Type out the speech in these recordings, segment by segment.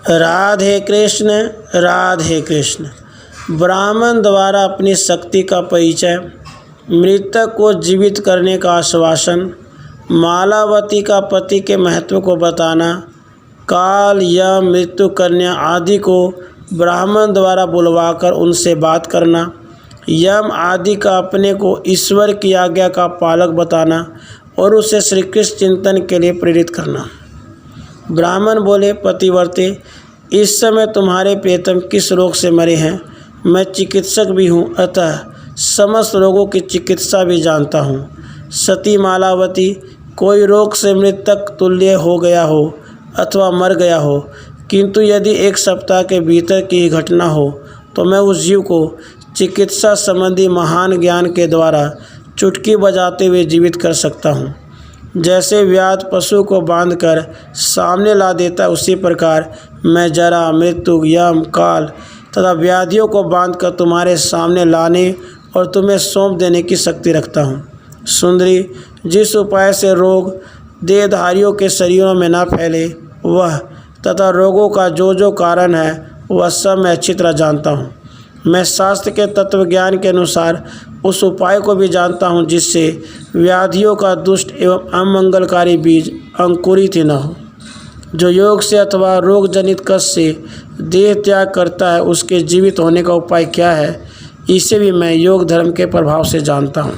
राधे कृष्ण राधे कृष्ण। ब्राह्मण द्वारा अपनी शक्ति का परिचय, मृतक को जीवित करने का आश्वासन, मालावती का पति के महत्व को बताना, काल या मृत्यु कन्या आदि को ब्राह्मण द्वारा बुलवाकर उनसे बात करना, यम आदि का अपने को ईश्वर की आज्ञा का पालक बताना और उसे श्री कृष्ण चिंतन के लिए प्रेरित करना। ब्राह्मण बोले, पतिव्रते, इस समय तुम्हारे प्रियतम किस रोग से मरे हैं? मैं चिकित्सक भी हूँ, अतः समस्त रोगों की चिकित्सा भी जानता हूँ। सती मालावती, कोई रोग से मृतक तुल्य हो गया हो अथवा मर गया हो, किंतु यदि 1 सप्ताह के भीतर की घटना हो तो मैं उस जीव को चिकित्सा संबंधी महान ज्ञान के द्वारा चुटकी बजाते हुए जीवित कर सकता हूँ। जैसे व्याध पशु को बांधकर सामने ला देता, उसी प्रकार मैं जरा, मृत्यु, यम, काल तथा व्याधियों को बांधकर तुम्हारे सामने लाने और तुम्हें सौंप देने की शक्ति रखता हूँ। सुंदरी, जिस उपाय से रोग देहधारियों के शरीरों में न फैले वह तथा रोगों का जो कारण है वह सब मैं अच्छी तरह जानता हूँ। मैं शास्त्र के तत्व ज्ञान के अनुसार उस उपाय को भी जानता हूँ जिससे व्याधियों का दुष्ट एवं अमंगलकारी बीज अंकुरित ही न हो। जो योग से अथवा रोग जनित कष्ट से देह त्याग करता है, उसके जीवित होने का उपाय क्या है, इसे भी मैं योग धर्म के प्रभाव से जानता हूँ।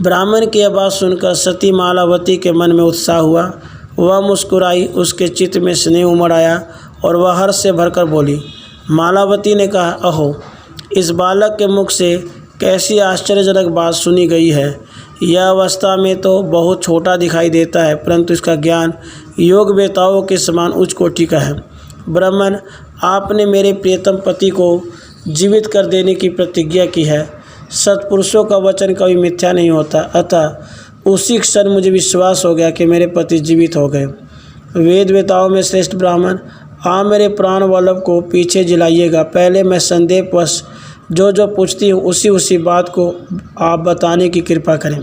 ब्राह्मण की यह बात सुनकर सती मालावती के मन में उत्साह हुआ। वह मुस्कुराई, उसके चित्त में स्नेह उमड़ आया और वह हर्ष से भरकर बोली। मालावती ने कहा, अहो, इस बालक के मुख से कैसी आश्चर्यजनक बात सुनी गई है। यह अवस्था में तो बहुत छोटा दिखाई देता है, परंतु इसका ज्ञान योग वेताओं के समान उच्च कोटि का है। ब्राह्मण, आपने मेरे प्रियतम पति को जीवित कर देने की प्रतिज्ञा की है। सत्पुरुषों का वचन कभी मिथ्या नहीं होता, अतः उसी क्षण मुझे विश्वास हो गया कि मेरे पति जीवित हो गए। वेद वेताओं में श्रेष्ठ ब्राह्मण, आप मेरे प्राण वल्लभ को पीछे जिलाइएगा। पहले मैं संदेहवश जो पूछती हूँ उसी बात को आप बताने की कृपा करें।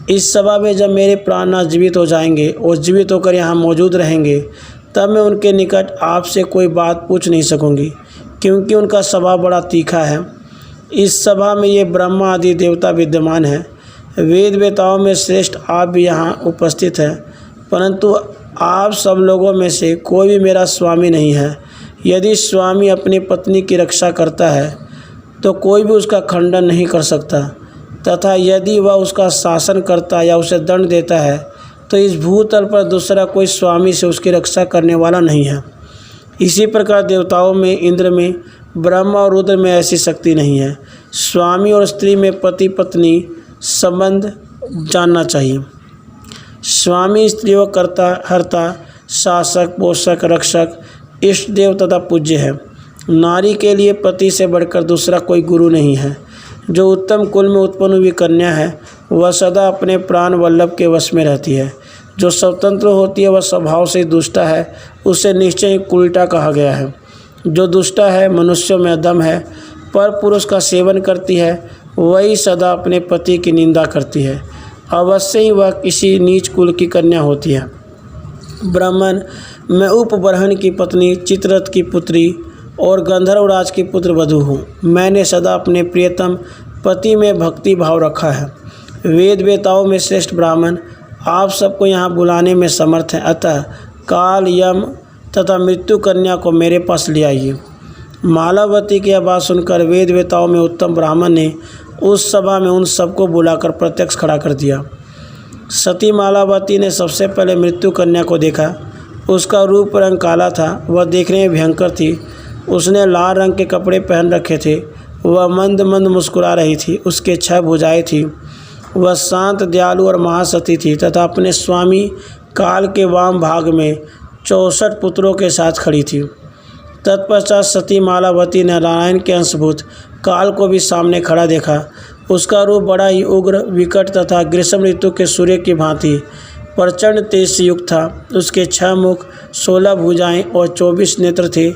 इस सभा में जब मेरे प्राण जीवित हो जाएंगे और जीवित होकर यहाँ मौजूद रहेंगे, तब मैं उनके निकट आपसे कोई बात पूछ नहीं सकूँगी, क्योंकि उनका स्वभाव बड़ा तीखा है। इस सभा में ये ब्रह्मा आदि देवता विद्यमान हैं। वेद वेताओं में श्रेष्ठ आप भी यहाँ उपस्थित हैं, परंतु आप सब लोगों में से कोई भी मेरा स्वामी नहीं है। यदि स्वामी अपनी पत्नी की रक्षा करता है तो कोई भी उसका खंडन नहीं कर सकता, तथा यदि वह उसका शासन करता या उसे दंड देता है तो इस भूतल पर दूसरा कोई स्वामी से उसकी रक्षा करने वाला नहीं है। इसी प्रकार देवताओं में, इंद्र में, ब्रह्मा और रुद्र में ऐसी शक्ति नहीं है। स्वामी और स्त्री में पति पत्नी संबंध जानना चाहिए। स्वामी स्त्रियों कर्ता, हर्ता, शासक, पोषक, रक्षक, इष्ट देव तथा पूज्य है। नारी के लिए पति से बढ़कर दूसरा कोई गुरु नहीं है। जो उत्तम कुल में उत्पन्न हुई कन्या है वह सदा अपने प्राण वल्लभ के वश में रहती है। जो स्वतंत्र होती है वह स्वभाव से दुष्टा है, उसे निश्चय ही उल्टा कहा गया है। जो दुष्टा है, मनुष्यों में अधम है, पर पुरुष का सेवन करती है, वही सदा अपने पति की निंदा करती है। अवश्य ही वह किसी नीच कुल की कन्या होती है। ब्राह्मण, मैं उपबरहन की पत्नी, चित्ररथ की पुत्री और गंधर्वराज की पुत्र वधू हूँ। मैंने सदा अपने प्रियतम पति में भक्ति भाव रखा है। वेद वेताओं में श्रेष्ठ ब्राह्मण, आप सबको यहाँ बुलाने में समर्थ हैं, अतः काल, यम तथा मृत्यु कन्या को मेरे पास ले आइए। मालावती की यह बात सुनकर वेद वेताओं में उत्तम ब्राह्मण ने उस सभा में उन सबको बुलाकर प्रत्यक्ष खड़ा कर दिया। सती मालावती ने सबसे पहले मृत्यु कन्या को देखा। उसका रूप रंग काला था, वह देखने में भयंकर थी। उसने लाल रंग के कपड़े पहन रखे थे। वह मंद मंद मुस्कुरा रही थी। उसके 6 भुजाएं थी। वह शांत, दयालु और महासती थी तथा अपने स्वामी काल के वाम भाग में 64 पुत्रों के साथ खड़ी थी। तत्पश्चात सती मालावती ने नारायण के अंशभूत काल को भी सामने खड़ा देखा। उसका रूप बड़ा ही उग्र, विकट तथा ग्रीष्म ऋतु के सूर्य की भांति प्रचंड तेज से युक्त था। उसके 6 मुख, 16 भुजाएं और 24 नेत्र थे।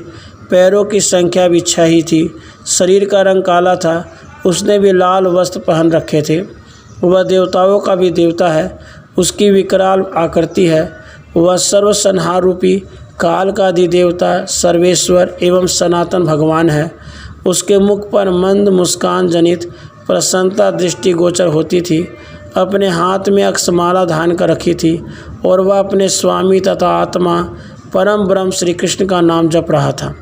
पैरों की संख्या भी 6 ही थी। शरीर का रंग काला था। उसने भी लाल वस्त्र पहन रखे थे। वह देवताओं का भी देवता है। उसकी विकराल आकृति है। वह सर्वसंहार रूपी काल का अधिदेवता सर्वेश्वर एवं सनातन भगवान है। उसके मुख पर मंद मुस्कान जनित प्रसन्नता दृष्टिगोचर होती थी। अपने हाथ में अक्षमाला धारण कर रखी थी और वह अपने स्वामी तथा आत्मा परम ब्रह्म श्री कृष्ण का नाम जप रहा था।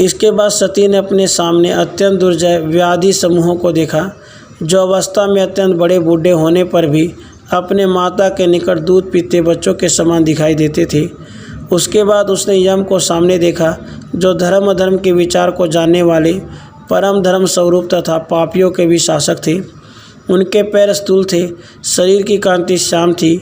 इसके बाद सती ने अपने सामने अत्यंत दुर्जय व्याधि समूहों को देखा, जो अवस्था में अत्यंत बड़े बूढ़े होने पर भी अपने माता के निकट दूध पीते बच्चों के समान दिखाई देते थे। उसके बाद उसने यम को सामने देखा, जो धर्म अधर्म के विचार को जानने वाले परम धर्म स्वरूप तथा पापियों के भी शासक थे। उनके पैर स्थूल थे, शरीर की कांति श्याम थी।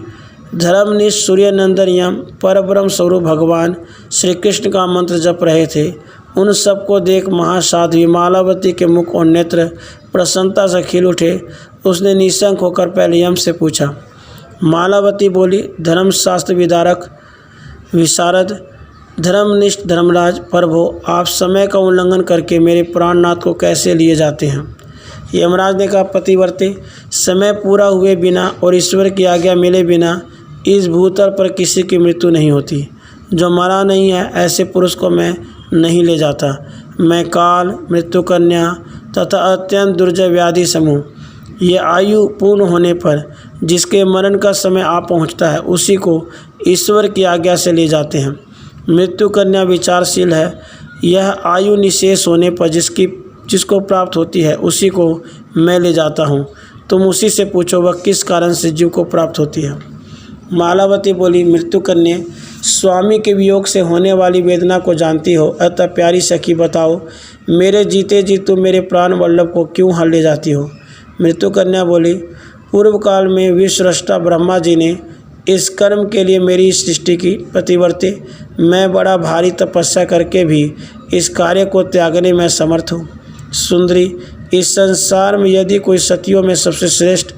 धर्मनिष्ठ सूर्यनंदन यम परब्रह्म स्वरूप भगवान श्री कृष्ण का मंत्र जप रहे थे। उन सबको देख महासाध्वी मालावती के मुख और नेत्र प्रसन्नता से खिल उठे। उसने निशंक होकर पहले यम से पूछा। मालावती बोली, धर्मशास्त्र विदारक विशारद धर्मनिष्ठ धर्मराज प्रभु, आप समय का उल्लंघन करके मेरे प्राणनाथ को कैसे लिए जाते हैं? यमराज ने कहा, पतिव्रते, समय पूरा हुए बिना और ईश्वर की आज्ञा मिले बिना इस भूतल पर किसी की मृत्यु नहीं होती। जो मरा नहीं है ऐसे पुरुष को मैं नहीं ले जाता। मैं काल, मृत्यु कन्या तथा अत्यंत दुर्जय व्याधि समूह, ये आयु पूर्ण होने पर जिसके मरण का समय आ पहुंचता है उसी को ईश्वर की आज्ञा से ले जाते हैं। मृत्यु कन्या विचारशील है, यह आयु निशेष होने पर जिसको प्राप्त होती है उसी को मैं ले जाता हूँ। तुम उसी से पूछो वह किस कारण से जीव को प्राप्त होती है। मालावती बोली, मृत्यु कन्या, स्वामी के वियोग से होने वाली वेदना को जानती हो, अतः प्यारी सखी बताओ, मेरे जीते जी तुम मेरे प्राण वल्लभ को क्यों हर ले जाती हो? मृत्यु कन्या बोली, पूर्व काल में विश्वस्रष्टा ब्रह्मा जी ने इस कर्म के लिए मेरी सृष्टि की। पतिव्रते, मैं बड़ा भारी तपस्या करके भी इस कार्य को त्यागने में समर्थ हूँ। सुंदरी, इस संसार में यदि कोई सतियों में सबसे श्रेष्ठ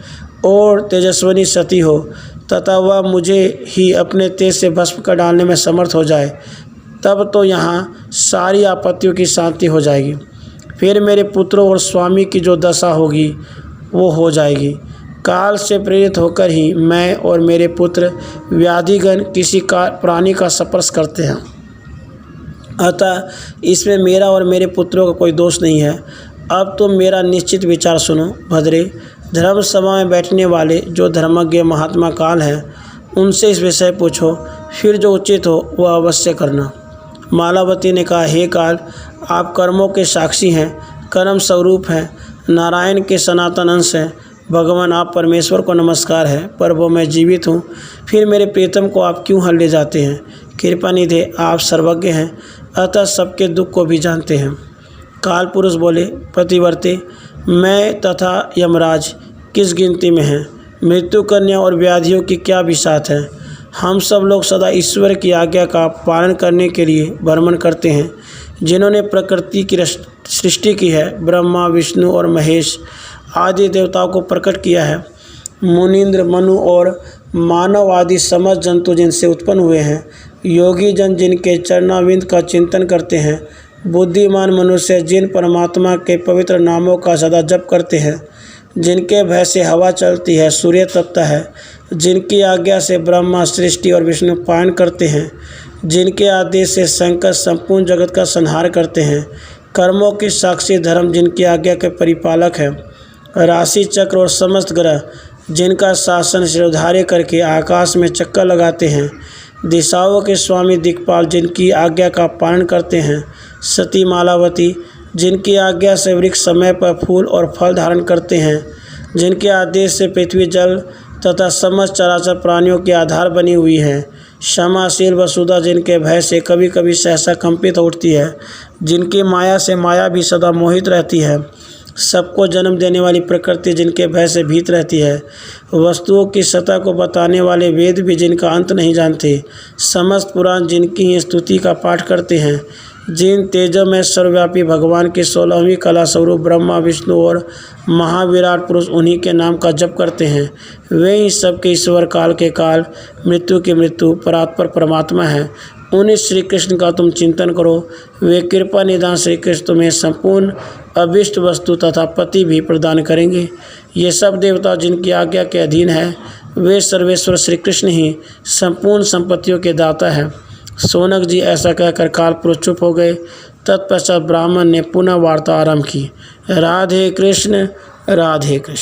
और तेजस्विनी सती हो तथा वह मुझे ही अपने तेज से भस्म कर डालने में समर्थ हो जाए, तब तो यहाँ सारी आपत्तियों की शांति हो जाएगी। फिर मेरे पुत्रों और स्वामी की जो दशा होगी वो हो जाएगी। काल से प्रेरित होकर ही मैं और मेरे पुत्र व्याधिगण किसी का प्राणी का स्पर्श करते हैं, अतः इसमें मेरा और मेरे पुत्रों का कोई दोष नहीं है। अब तुम मेरा निश्चित विचार सुनो। भद्रे, धर्म सभा में बैठने वाले जो धर्मज्ञ महात्मा काल हैं उनसे इस विषय पूछो, फिर जो उचित हो वह अवश्य करना। मालावती ने कहा, हे काल, आप कर्मों के साक्षी हैं, कर्म स्वरूप हैं, नारायण के सनातन अंश हैं। भगवान आप परमेश्वर को नमस्कार है, पर वो मैं जीवित हूँ, फिर मेरे प्रीतम को आप क्यों हर ले जाते हैं? कृपा निधि, आप सर्वज्ञ हैं, अतः सबके दुख को भी जानते हैं। काल पुरुष बोले, पतिव्रते, मैं तथा यमराज किस गिनती में हैं? मृत्यु कन्या और व्याधियों की क्या बिसात है? हम सब लोग सदा ईश्वर की आज्ञा का पालन करने के लिए भ्रमण करते हैं। जिन्होंने प्रकृति की सृष्टि की है, ब्रह्मा, विष्णु और महेश आदि देवताओं को प्रकट किया है। मुनीन्द्र, मनु और मानव आदि समस्त जंतु जिनसे उत्पन्न हुए हैं, योगी जन जिनके चरणाविंद का चिंतन करते हैं, बुद्धिमान मनुष्य जिन परमात्मा के पवित्र नामों का सदा जप करते हैं, जिनके भय से हवा चलती है, सूर्य तपता है, जिनकी आज्ञा से ब्रह्मा सृष्टि और विष्णु पालन करते हैं, जिनके आदेश से शंकर संपूर्ण जगत का संहार करते हैं, कर्मों की साक्षी धर्म जिनकी आज्ञा के परिपालक हैं, राशि चक्र और समस्त ग्रह जिनका शासन शिरोधार्य करके आकाश में चक्कर लगाते हैं, दिशाओं के स्वामी दिक्पाल जिनकी आज्ञा का पालन करते हैं, सती मालावती जिनकी आज्ञा से वृक्ष समय पर फूल और फल धारण करते हैं, जिनके आदेश से पृथ्वी जल तथा समस्त चराचर प्राणियों के आधार बनी हुई है, क्षमाशील वसुधा जिनके भय से कभी कभी सहसा कंपित उठती है, जिनकी माया से माया भी सदा मोहित रहती है, सबको जन्म देने वाली प्रकृति जिनके भय से भीत रहती है, वस्तुओं की सतह को बताने वाले वेद भी जिनका अंत नहीं जानते, समस्त पुराण जिनकी ही स्तुति का पाठ करते हैं, जिन तेजों में सर्वव्यापी भगवान की 16वीं कला स्वरूप ब्रह्मा, विष्णु और महाविराट पुरुष उन्हीं के नाम का जप करते हैं, वे ही सबके ईश्वर, काल के काल, मृत्यु की मृत्यु, परात्पर परमात्मा है। उन्हीं श्री कृष्ण का तुम चिंतन करो, वे कृपा निधान श्री कृष्ण तुम्हें संपूर्ण अभिष्ट वस्तु तथा पति भी प्रदान करेंगे। ये सब देवता जिनकी आज्ञा के अधीन है, वे सर्वेश्वर श्री कृष्ण ही संपूर्ण संपत्तियों के दाता हैं। शौनक जी ऐसा कहकर कालपुरुष चुप हो गए। तत्पश्चात ब्राह्मण ने पुनः वार्ता आरंभ की। राधे कृष्ण राधे कृष्ण।